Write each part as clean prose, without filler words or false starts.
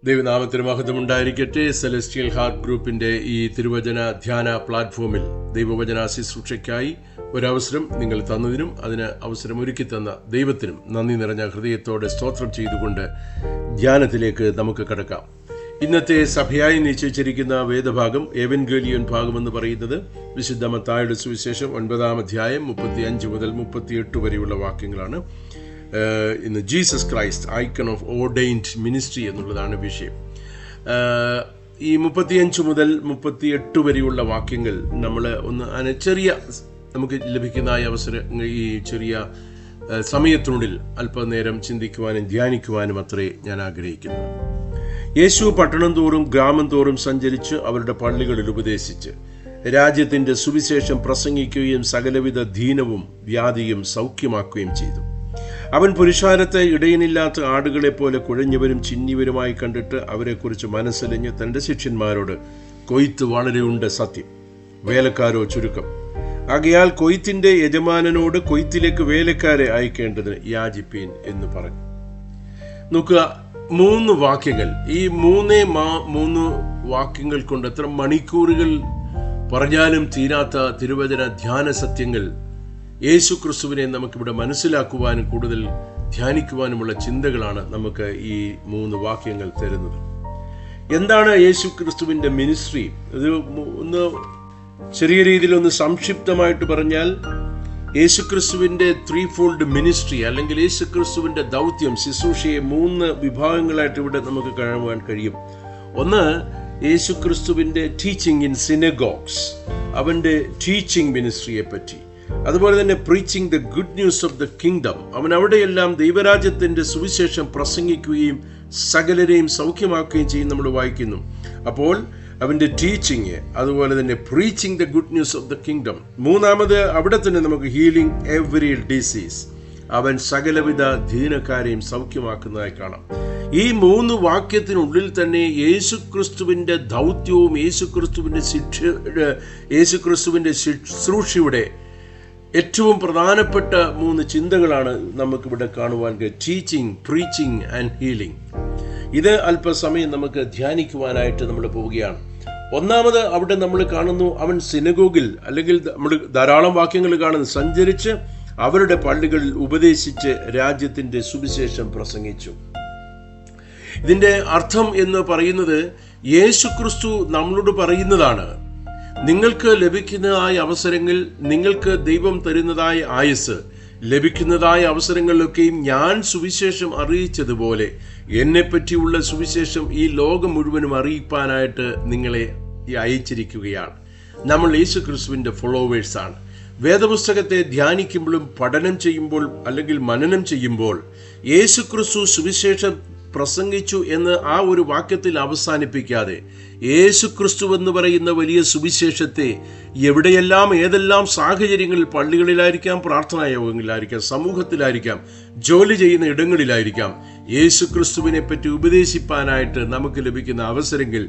ദൈവനാമത്തിന് മഹത്വം ഉണ്ടായിരിക്കട്ടെ. സെലസ്റ്റിയൽ ഹാർട്ട് ഗ്രൂപ്പിന്റെ ഈ തിരുവചന ധ്യാന പ്ലാറ്റ്ഫോമിൽ ദൈവവചന ശുശ്രൂഷയ്ക്കായി ഒരവസരം നിങ്ങൾ തന്നതിനും അതിന് അവസരം ഒരുക്കി തന്ന ദൈവത്തിനും നന്ദി നിറഞ്ഞ ഹൃദയത്തോടെ സ്തോത്രം ചെയ്തുകൊണ്ട് ധ്യാനത്തിലേക്ക് നമുക്ക് കടക്കാം. ഇന്നത്തെ സഭയായി നിശ്ചയിച്ചിരിക്കുന്ന വേദഭാഗം എവൻഗേലിയൻ ഭാഗമെന്ന് പറയുന്നത് വിശുദ്ധ മത്തായിയുടെ സുവിശേഷം 9-ാം അധ്യായം 35 മുതൽ 38 വരെയുള്ള വാക്യങ്ങളാണ്. ഇന്ന് Jesus Christ icon of ഓർഡെയിൻഡ് ministry എന്നുള്ളതാണ് വിഷയം. ഈ 35 മുതൽ 38 വരെയുള്ള വാക്യങ്ങൾ നമ്മൾ ഒന്ന് നമുക്ക് ലഭിക്കുന്ന ഈ ചെറിയ സമയത്തിനുള്ളിൽ അല്പനേരം ചിന്തിക്കുവാനും ധ്യാനിക്കുവാനും അത്രേ ഞാൻ ആഗ്രഹിക്കുന്നു. യേശു പട്ടണം തോറും ഗ്രാമം തോറും സഞ്ചരിച്ച് അവരുടെ പള്ളികളിൽ ഉപദേശിച്ച് രാജ്യത്തിന്റെ സുവിശേഷം പ്രസംഗിക്കുകയും സകലവിധ ദീനവും വ്യാധിയും സൗഖ്യമാക്കുകയും ചെയ്തു. അവൻ പുരുഷാരത്തെ ഇടയനില്ലാത്ത ആടുകളെ പോലെ കുഴഞ്ഞവരും ചിന്നിവരുമായി കണ്ടിട്ട് അവരെക്കുറിച്ച് മനസ്സലിഞ്ഞ് തന്റെ ശിഷ്യന്മാരോട്, കൊയ്ത്ത് വളരെയുണ്ട്, സത്യം, വേലക്കാരോ ചുരുക്കം. ആകയാൽ കൊയ്ത്തിന്റെ യജമാനനോട് കൊയ്ത്തിലേക്ക് വേലക്കാരെ അയക്കേണ്ടതിന് യാചിപ്പീൻ എന്ന് പറഞ്ഞു. നോക്കുക, 3 വാക്യങ്ങൾ. ഈ 3 വാക്യങ്ങൾ കൊണ്ട് എത്ര മണിക്കൂറുകൾ പറഞ്ഞാലും തീരാത്ത തിരുവചന ധ്യാന സത്യങ്ങൾ യേശു ക്രിസ്തുവിനെ നമുക്കിവിടെ മനസ്സിലാക്കുവാനും കൂടുതൽ ധ്യാനിക്കുവാനുമുള്ള ചിന്തകളാണ് നമുക്ക് ഈ 3 വാക്യങ്ങൾ തരുന്നത്. എന്താണ് യേശു ക്രിസ്തുവിന്റെ മിനിസ്ട്രി? ഇത് ഒന്ന് ചെറിയ രീതിയിൽ ഒന്ന് സംക്ഷിപ്തമായിട്ട് പറഞ്ഞാൽ, യേശു ക്രിസ്തുവിന്റെ 3-fold മിനിസ്ട്രി അല്ലെങ്കിൽ യേശു ക്രിസ്തുവിന്റെ ദൗത്യം, ശുശ്രൂഷയെ 3 വിഭാഗങ്ങളായിട്ട് ഇവിടെ നമുക്ക് കാണുവാൻ കഴിയും. ഒന്ന്, യേശു ക്രിസ്തുവിന്റെ ടീച്ചിങ് ഇൻ സിനഗോഗ്സ്, അവന്റെ ടീച്ചിങ് മിനിസ്ട്രിയെ പറ്റി. അതുപോലെ തന്നെ preaching the good news of the kingdom, അവൻ അവിടെയെല്ലാം ദൈവരാജ്യത്തിന്റെ സുവിശേഷം പ്രസംഗിക്കുകയും സകലരെയും സൗഖ്യമാക്കുകയും ചെയ്യും നമ്മൾ വായിക്കുന്നു. അപ്പോൾ അവന്റെ ടീച്ചിങ്, അതുപോലെ തന്നെ preaching the good news of the kingdom. 3-ാമത് അവിടെ തന്നെ നമുക്ക് ഹീലിംഗ് എവറി ഡിസീസ്, അവൻ സകലവിധ ദീനക്കാരെയും സൗഖ്യമാക്കുന്നതായി കാണാം. ഈ 3 വാക്യത്തിനുള്ളിൽ തന്നെ യേശുക്രിസ്തുവിന്റെ ദൗത്യവും യേശുക്രിസ്തുവിന്റെ ശുശ്രൂഷയുടെ ഏറ്റവും പ്രധാനപ്പെട്ട 3 ചിന്തകളാണ് നമുക്കിവിടെ കാണുവാൻ കഴിയും. Teaching, preaching and healing. ഇത് അല്പസമയം നമുക്ക് ധ്യാനിക്കുവാനായിട്ട് നമ്മൾ പോവുകയാണ്. ഒന്നാമത് അവിടെ നമ്മൾ കാണുന്നു, അവൻ സിനഗോഗിൽ, അല്ലെങ്കിൽ നമ്മൾ ധാരാളം വാക്യങ്ങൾ കാണുന്നു, സഞ്ചരിച്ച് അവരുടെ പള്ളികളിൽ ഉപദേശിച്ച് രാജ്യത്തിന്റെ സുവിശേഷം പ്രസംഗിച്ചു. ഇതിന്റെ അർത്ഥം എന്ന് പറയുന്നത്, യേശുക്രിസ്തു നമ്മളോട് പറയുന്നതാണ്, നിങ്ങൾക്ക് ലഭിക്കുന്നതായ അവസരങ്ങൾ, നിങ്ങൾക്ക് ദൈവം തരുന്നതായ ആയുസ്, ലഭിക്കുന്നതായ അവസരങ്ങളിലൊക്കെയും ഞാൻ സുവിശേഷം അറിയിച്ചതുപോലെ എന്നെപ്പറ്റിയുള്ള സുവിശേഷം ഈ ലോകം മുഴുവനും അറിയിപ്പാനായിട്ട് നിങ്ങളെ അയച്ചിരിക്കുകയാണ്. നമ്മൾ യേശുക്രിസ്തുവിന്റെ ഫോളോവേഴ്സാണ്. വേദപുസ്തകത്തെ ധ്യാനിക്കുമ്പോഴും പഠനം ചെയ്യുമ്പോൾ അല്ലെങ്കിൽ മനനം ചെയ്യുമ്പോൾ യേശുക്രിസ്തു സുവിശേഷം പ്രസംഗിച്ചു എന്ന് ആ ഒരു വാക്യത്തിൽ അവസാനിപ്പിക്കാതെ, യേശുക്രിസ്തു എന്ന് പറയുന്ന വലിയ സുവിശേഷത്തെ എവിടെയെല്ലാം ഏതെല്ലാം സാഹചര്യങ്ങളിൽ, പള്ളികളിലായിരിക്കാം, പ്രാർത്ഥനാ യോഗങ്ങളിലായിരിക്കാം, സമൂഹത്തിലായിരിക്കാം, ജോലി ചെയ്യുന്ന ഇടങ്ങളിലായിരിക്കാം, യേശുക്രിസ്തുവിനെ പറ്റി ഉപദേശിപ്പാനായിട്ട് നമുക്ക് ലഭിക്കുന്ന അവസരങ്ങൾ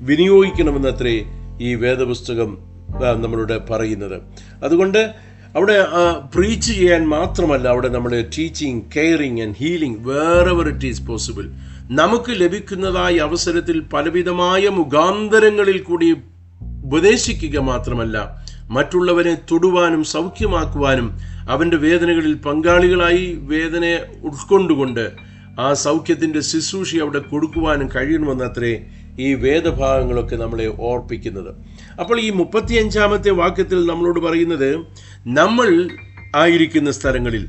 വിനിയോഗിക്കണമെന്നത്രേ ഈ വേദപുസ്തകം നമ്മളോട് പറയുന്നത്. അതുകൊണ്ട് അവിടെ പ്രീച്ച് ചെയ്യാൻ മാത്രമല്ല, അവിടെ നമ്മൾ teaching, caring and healing wherever it is possible. നമുക്ക് ലഭിക്കുന്നതായ അവസരത്തിൽ പലവിധമായ മുഖാന്തരങ്ങളിൽ കൂടി ഉപദേശിക്കുക മാത്രമല്ല, മറ്റുള്ളവരെ തൊടുവാനും സൗഖ്യമാക്കുവാനും അവന്റെ വേദനകളിൽ പങ്കാളികളായി വേദനയെ ഉൾക്കൊണ്ടുകൊണ്ട് ആ സൗഖ്യത്തിന്റെ ശുശ്രൂഷ അവിടെ കൊടുക്കുവാനും കഴിയണമെന്നത്രേ ഈ വേദഭാഗങ്ങളൊക്കെ നമ്മളെ ഓർപ്പിക്കുന്നത്. അപ്പോൾ ഈ 35-ാമത്തെ വാക്യത്തിൽ നമ്മളോട് പറയുന്നത്, നമ്മൾ ആയിരിക്കുന്ന സ്ഥലങ്ങളിൽ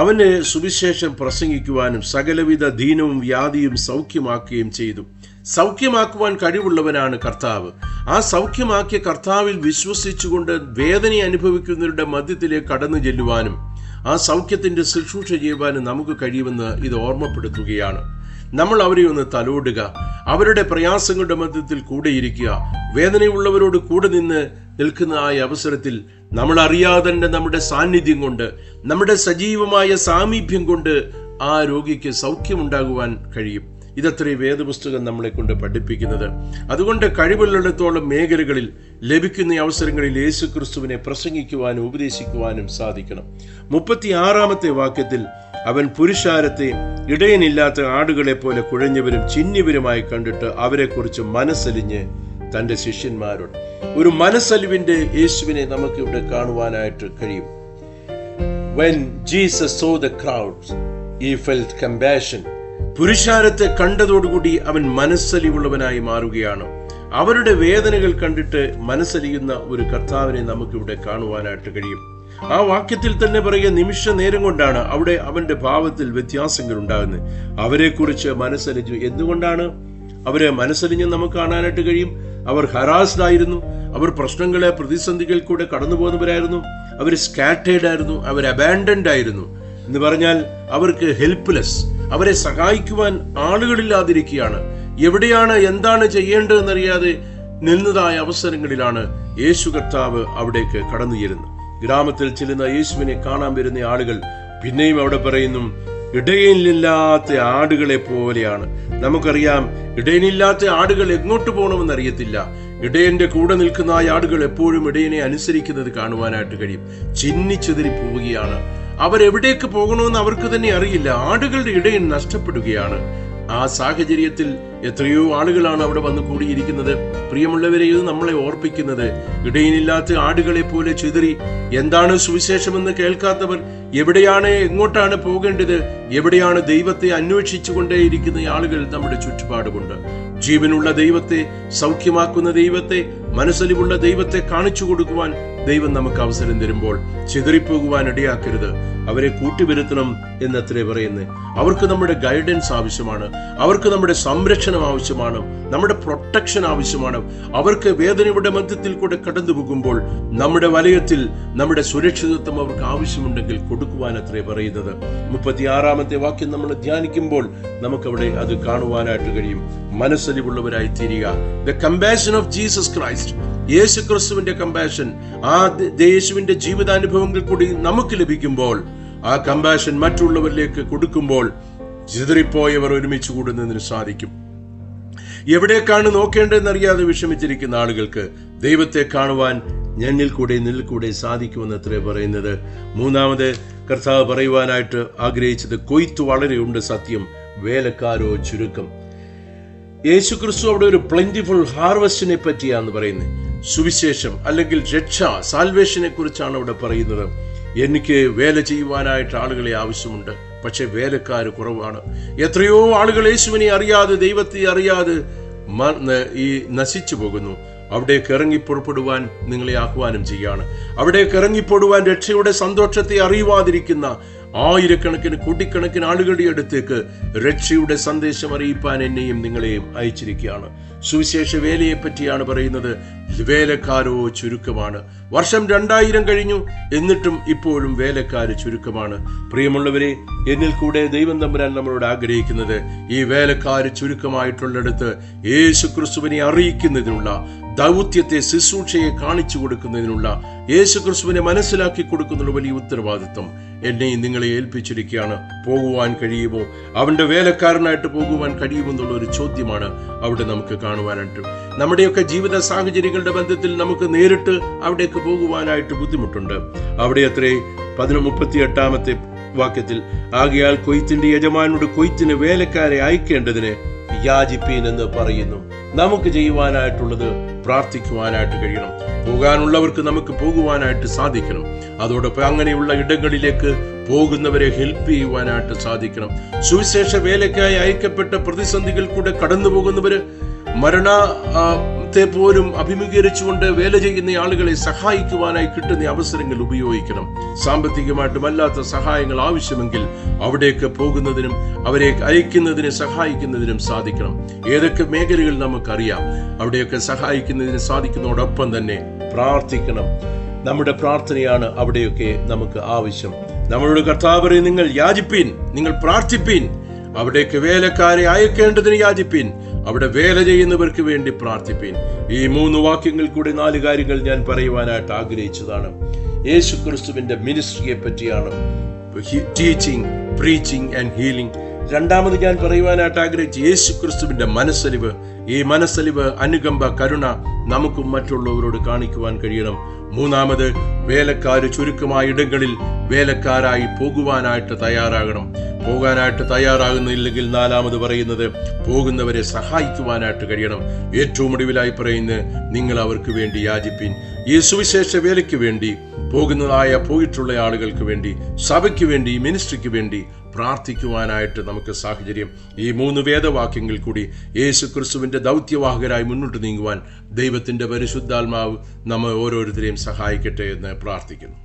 അവന് സുവിശേഷം പ്രസംഗിക്കുവാനും സകലവിധ ദീനവും വ്യാധിയും സൗഖ്യമാക്കുകയും ചെയ്തു. സൗഖ്യമാക്കുവാൻ കഴിവുള്ളവനാണ് കർത്താവ്. ആ സൗഖ്യമാക്കിയ കർത്താവിൽ വിശ്വസിച്ചുകൊണ്ട് വേദന അനുഭവിക്കുന്നവരുടെ മധ്യത്തിലേക്ക് കടന്നു ചെല്ലുവാനും ആ സൗഖ്യത്തിന്റെ ശുശ്രൂഷ ചെയ്യുവാനും നമുക്ക് കഴിയുമെന്ന് ഇത് ഓർമ്മപ്പെടുത്തുകയാണ്. നമ്മൾ അവരെ ഒന്ന് തലോടുക, അവരുടെ പ്രയാസങ്ങളുടെ മധ്യത്തിൽ കൂടെയിരിക്കുക, വേദനയുള്ളവരോട് കൂടെ നിൽക്കുന്ന ആ അവസരത്തിൽ നമ്മൾ അറിയാതെ തന്നെ നമ്മുടെ സാന്നിധ്യം കൊണ്ട്, നമ്മുടെ സജീവമായ സാമീപ്യം കൊണ്ട് ആ രോഗിക്ക് സൗഖ്യമുണ്ടാകുവാൻ കഴിയും. ഇതത്രേ വേദപുസ്തകം നമ്മളെ കൊണ്ട് പഠിപ്പിക്കുന്നത്. അതുകൊണ്ട് കഴിവുള്ളിടത്തോളം മേഖലകളിൽ ലഭിക്കുന്ന അവസരങ്ങളിൽ യേശുക്രിസ്തുവിനെ പ്രസംഗിക്കുവാനും ഉപദേശിക്കുവാനും സാധിക്കണം. 36-ാമത്തെ വാക്യത്തിൽ അവൻ പുരുഷാരത്തെ ഇടയനില്ലാത്ത ആടുകളെ പോലെ കുഴഞ്ഞവരും ചിന്നിവരുമായി കണ്ടിട്ട് അവരെക്കുറിച്ച് മനസ്സലിഞ്ഞ് തന്റെ ശിഷ്യന്മാരോട്. ഒരു മനസ്സലിവിന്റെ യേശുവിനെ നമുക്ക് ഇവിടെ കാണുവാനായിട്ട് കഴിയും. When Jesus saw the crowds, he felt compassion. പുരുഷാരത്തെ കണ്ടതോടുകൂടി അവൻ മനസ്സലിവുള്ളവനായി മാറുകയാണ്. അവരുടെ വേദനകൾ കണ്ടിട്ട് മനസ്സലിയുന്ന ഒരു കർത്താവിനെ നമുക്കിവിടെ കാണുവാനായിട്ട് കഴിയും. ആ വാക്യത്തിൽ തന്നെ പറയുക, നിമിഷ നേരം കൊണ്ടാണ് അവിടെ അവന്റെ ഭാവത്തിൽ വ്യത്യാസങ്ങൾ ഉണ്ടാകുന്നത്. അവരെക്കുറിച്ച് മനസ്സലിഞ്ഞു. എന്തുകൊണ്ടാണ് അവരെ മനസ്സലിഞ്ഞ് നമുക്ക് കാണാനായിട്ട് കഴിയും? അവർ ഹറാസ്ഡ് ആയിരുന്നു, അവർ പ്രശ്നങ്ങളെ പ്രതിസന്ധികൾ കൂടെ കടന്നു പോകുന്നവരായിരുന്നു, അവർ സ്കാറ്റേഡ് ആയിരുന്നു, അവർ അബാൻഡൻഡ് ആയിരുന്നു. എന്ന് പറഞ്ഞാൽ അവർക്ക് ഹെൽപ്ലെസ്, അവരെ സഹായിക്കുവാൻ ആളുകളില്ലാതിരിക്കുകയാണ്. എവിടെയാണ് എന്താണ് ചെയ്യേണ്ടതെന്നറിയാതെ നിന്നതായ അവസരങ്ങളിലാണ് യേശു കർത്താവ് അവിടേക്ക് കടന്നുയരുന്നത്. ഗ്രാമത്തിൽ ചെല്ലുന്ന യേശുവിനെ കാണാൻ വരുന്ന ആളുകൾ പിന്നെയും അവിടെ പറയുന്നു, ഇടയനില്ലാത്ത ആടുകളെ പോലെയാണ്. നമുക്കറിയാം, ഇടയനില്ലാത്ത ആടുകൾ എങ്ങോട്ട് പോകണമെന്ന് അറിയത്തില്ല. ഇടയന്റെ കൂടെ നിൽക്കുന്ന ആ ആടുകൾ എപ്പോഴും ഇടയനെ അനുസരിക്കുന്നത് കാണുവാനായിട്ട് കഴിയും. ചിന്നിച്ചെതിരി പോവുകയാണ്. അവരെവിടേക്ക് പോകണമെന്ന് അവർക്ക് തന്നെ അറിയില്ല. ആടുകളുടെ ഇടയൻ നഷ്ടപ്പെടുകയാണ്. ആ സാഹചര്യത്തിൽ എത്രയോ ആളുകളാണ് അവിടെ വന്നു കൂടിയിരിക്കുന്നത്. പ്രിയമുള്ളവരെ, ഇത് നമ്മളെ ഓർപ്പിക്കുന്നത്, ഇടയനില്ലാത്ത ആടുകളെ പോലെ ചിതറി എന്താണ് സുവിശേഷമെന്ന് കേൾക്കാത്തവർ, എവിടെയാണ് എങ്ങോട്ടാണ് പോകേണ്ടത്, എവിടെയാണ് ദൈവത്തെ അന്വേഷിച്ചു കൊണ്ടേയിരിക്കുന്ന ആളുകൾ നമ്മുടെ ചുറ്റുപാടുമുണ്ട്. ജീവനുള്ള ദൈവത്തെ, സൗഖ്യമാക്കുന്ന ദൈവത്തെ, മനസ്സലിവുള്ള ദൈവത്തെ കാണിച്ചു കൊടുക്കുവാൻ ദൈവം നമുക്ക് അവസരം തരുമ്പോൾ ചിതറിപ്പോകുവാൻ ഇടയാക്കരുത്. അവരെ കൂട്ടിവരുത്തണം എന്നത്രേ പറയുന്നത്. അവർക്ക് നമ്മുടെ ഗൈഡൻസ് ആവശ്യമാണ്, അവർക്ക് നമ്മുടെ സംരക്ഷണം ആവശ്യമാണ്, നമ്മുടെ പ്രൊട്ടക്ഷൻ ആവശ്യമാണ്. അവർക്ക് വേദനയുടെ മധ്യത്തിൽ കൂടെ കടന്നു പോകുമ്പോൾ നമ്മുടെ വലയത്തിൽ നമ്മുടെ സുരക്ഷിതത്വം അവർക്ക് ആവശ്യമുണ്ടെങ്കിൽ കൊടുക്കുവാൻ അത്രേ പറയുന്നത്. 36-ാമത്തെ വാക്യം നമ്മൾ ധ്യാനിക്കുമ്പോൾ നമുക്കവിടെ അത് കാണുവാനായിട്ട് കഴിയും. മനസ്സലിവുള്ളവരായി തീരുക. The compassion of Jesus Christ, Yesu ക്രിസ്തുവിന്റെ കമ്പാഷൻ, ആ യേശുവിന്റെ ജീവിതാനുഭവങ്ങൾ കൂടി നമുക്ക് ലഭിക്കുമ്പോൾ, ആ കമ്പാഷൻ മറ്റുള്ളവരിലേക്ക് കൊടുക്കുമ്പോൾ ചിതറിപ്പോയവർ ഒരുമിച്ച് കൂടുന്നതിന് സാധിക്കും. എവിടേക്കാണ് നോക്കേണ്ടതെന്നറിയാതെ വിഷമിച്ചിരിക്കുന്ന ആളുകൾക്ക് ദൈവത്തെ കാണുവാൻ ഞന്നിൽ കൂടെ സാധിക്കുമെന്നത്രേ പറയുന്നത്. മൂന്നാമത് കർത്താവ് പറയുവാനായിട്ട് ആഗ്രഹിച്ചത്, കൊയ്ത്ത് വളരെയുണ്ട്, സത്യം, വേലക്കാരോ ചുരുക്കം. യേശു ക്രിസ്തു അവിടെ ഒരു പ്ലെന്റിഫുൾ ഹാർവസ്റ്റിനെ പറ്റിയാന്ന് പറയുന്നത്. സുവിശേഷം അല്ലെങ്കിൽ രക്ഷ, സാൽവേഷനെ കുറിച്ചാണ് അവിടെ പറയുന്നത്. എനിക്ക് വേല ചെയ്യുവാനായിട്ട് ആളുകളെ ആവശ്യമുണ്ട്, പക്ഷെ വേലക്കാര് കുറവാണ്. എത്രയോ ആളുകൾ യേശുവിനെ അറിയാതെ, ദൈവത്തെ അറിയാതെ ഈ നശിച്ചു പോകുന്നു. അവിടേക്ക് ഇറങ്ങി പുറപ്പെടുവാൻ നിങ്ങളെ ആഹ്വാനം ചെയ്യാണ്. അവിടേക്ക് ഇറങ്ങിപ്പെടുവാൻ രക്ഷയുടെ സന്തോഷത്തെ അറിയുവാതിരിക്കുന്ന ആയിരക്കണക്കിന് കോടിക്കണക്കിന് ആളുകളുടെ അടുത്തേക്ക് രക്ഷയുടെ സന്ദേശം അറിയിപ്പാൻ എന്നെയും നിങ്ങളെയും അയച്ചിരിക്കുകയാണ്. സുവിശേഷ വേലയെ പറ്റിയാണ് പറയുന്നത്. വേലക്കാരോ ചുരുക്കമാണ്. വർഷം 2000 കഴിഞ്ഞു, എന്നിട്ടും ഇപ്പോഴും വേലക്കാര് ചുരുക്കമാണ്. പ്രിയമുള്ളവരെ, എന്നിൽ കൂടെ ദൈവം തമ്പുരാൻ നമ്മളോട് ആഗ്രഹിക്കുന്നത്, ഈ വേലക്കാര് ചുരുക്കമായിട്ടുള്ളിടത്ത് യേശു ക്രിസ്തുവിനെ അറിയിക്കുന്നതിനുള്ള ദൗത്യത്തെ, ശുശ്രൂഷയെ കാണിച്ചു കൊടുക്കുന്നതിനുള്ള, യേശു ക്രിസ്തുവിനെ മനസ്സിലാക്കി കൊടുക്കുന്നതിനുള്ള വലിയ ഉത്തരവാദിത്വം എന്നെയും നിങ്ങളെ ഏൽപ്പിച്ചിരിക്കുകയാണ്. പോകുവാൻ കഴിയുമോ? അവന്റെ വേലക്കാരനായിട്ട് പോകുവാൻ കഴിയുമോ എന്നുള്ള ഒരു ചോദ്യമാണ് അവിടെ നമുക്ക് കാണുവാനായിട്ട്. നമ്മുടെയൊക്കെ ജീവിത സാഹചര്യങ്ങളുടെ ബന്ധത്തിൽ നമുക്ക് നേരിട്ട് അവിടേക്ക് പോകുവാനായിട്ട് ബുദ്ധിമുട്ടുണ്ട്. അവിടെ അത്രേ 38-ാമത്തെ വാക്യത്തിൽ, ആകയാൽ കൊയ്ത്തിന്റെ യജമാനോട് കൊയ്ത്തിന് വേലക്കാരെ അയക്കേണ്ടതിന് യാചിപ്പീൻ എന്ന് പറയുന്നു. നമുക്ക് ചെയ്യുവാനായിട്ടുള്ളത് പ്രാർത്ഥിക്കുവാനായിട്ട് കഴിയണം. പോകാനുള്ളവർക്ക് നമുക്ക് പോകുവാനായിട്ട് സാധിക്കണം. അതോടൊപ്പം അങ്ങനെയുള്ള ഇടങ്ങളിലേക്ക് പോകുന്നവരെ ഹെൽപ്പ് ചെയ്യുവാനായിട്ട് സാധിക്കണം. സുവിശേഷ വേലയ്ക്കായി അയക്കപ്പെട്ട പ്രതിസന്ധികൾ കൂടെ കടന്നു പോകുന്നവര്, മരണത്തെ പോലും അഭിമുഖീകരിച്ചുകൊണ്ട് വേല ചെയ്യുന്ന ആളുകളെ സഹായിക്കുവാനായി കിട്ടുന്ന അവസരങ്ങൾ ഉപയോഗിക്കണം. സാമ്പത്തികമായിട്ടും അല്ലാത്ത സഹായങ്ങൾ ആവശ്യമെങ്കിൽ അവിടേക്ക് പോകുന്നതിനും അവരെ അയക്കുന്നതിന് സഹായിക്കുന്നതിനും സാധിക്കണം. ഏതൊക്കെ മേഖലകൾ നമുക്കറിയാം, അവിടെയൊക്കെ സഹായിക്കുന്നതിന് സാധിക്കുന്നതോടൊപ്പം തന്നെ പ്രാർത്ഥിക്കണം. നമ്മുടെ പ്രാർത്ഥനയാണ് അവിടെയൊക്കെ നമുക്ക് ആവശ്യം. നമ്മളോട് കർത്താവ് പറയും, നിങ്ങൾ യാചിപ്പീൻ, നിങ്ങൾ പ്രാർത്ഥിപ്പീൻ, അവിടേക്ക് വേലക്കാരെ അയക്കേണ്ടതിന് യാചിപ്പീൻ, അവിടെ വേല ചെയ്യുന്നവർക്ക് വേണ്ടി പ്രാർത്ഥിപ്പീൻ. ഈ 3 വാക്യങ്ങൾ കൂടി 4 കാര്യങ്ങൾ ഞാൻ പറയുവാനായിട്ട് ആഗ്രഹിച്ചതാണ്. യേശു ക്രിസ്തുവിന്റെ മിനിസ്ട്രിയെ പറ്റിയാണ്. Teaching, preaching and healing. രണ്ടാമത് ഞാൻ പറയുവാനായിട്ട് ആഗ്രഹിച്ചു യേശു ക്രിസ്തുവിന്റെ മനസ്സലിവ്. ഈ മനസ്സലിവ്, അനുകമ്പ, കരുണ നമുക്കും മറ്റുള്ളവരോട് കാണിക്കുവാൻ കഴിയണം. മൂന്നാമത് വേലക്കാര് ചുരുക്കമായ ഇടങ്ങളിൽ വേലക്കാരായി പോകുവാനായിട്ട് തയ്യാറാകണം. പോകാനായിട്ട് തയ്യാറാകുന്നില്ലെങ്കിൽ നാലാമത് പറയുന്നത് പോകുന്നവരെ സഹായിക്കുവാനായിട്ട് കഴിയണം. ഏറ്റവും ഒടുവിലായി പറയുന്നത് നിങ്ങൾ അവർക്ക് വേണ്ടി യാചിപ്പിൻ. ഈ സുവിശേഷ വേലയ്ക്ക് വേണ്ടി പോയിട്ടുള്ള ആളുകൾക്ക് വേണ്ടി, സഭയ്ക്ക് വേണ്ടി, മിനിസ്ട്രിക്ക് വേണ്ടി പ്രാർത്ഥിക്കുവാനായിട്ട് നമുക്ക് സാഹചര്യം ഈ 3 വേദവാക്യങ്ങൾ കൂടി യേശു ക്രിസ്തുവിന്റെ ദൗത്യവാഹകരായി മുന്നോട്ട് നീങ്ങുവാൻ ദൈവത്തിന്റെ പരിശുദ്ധാത്മാവ് നമ്മെ ഓരോരുത്തരെയും സഹായിക്കട്ടെ എന്ന് പ്രാർത്ഥിക്കുന്നു.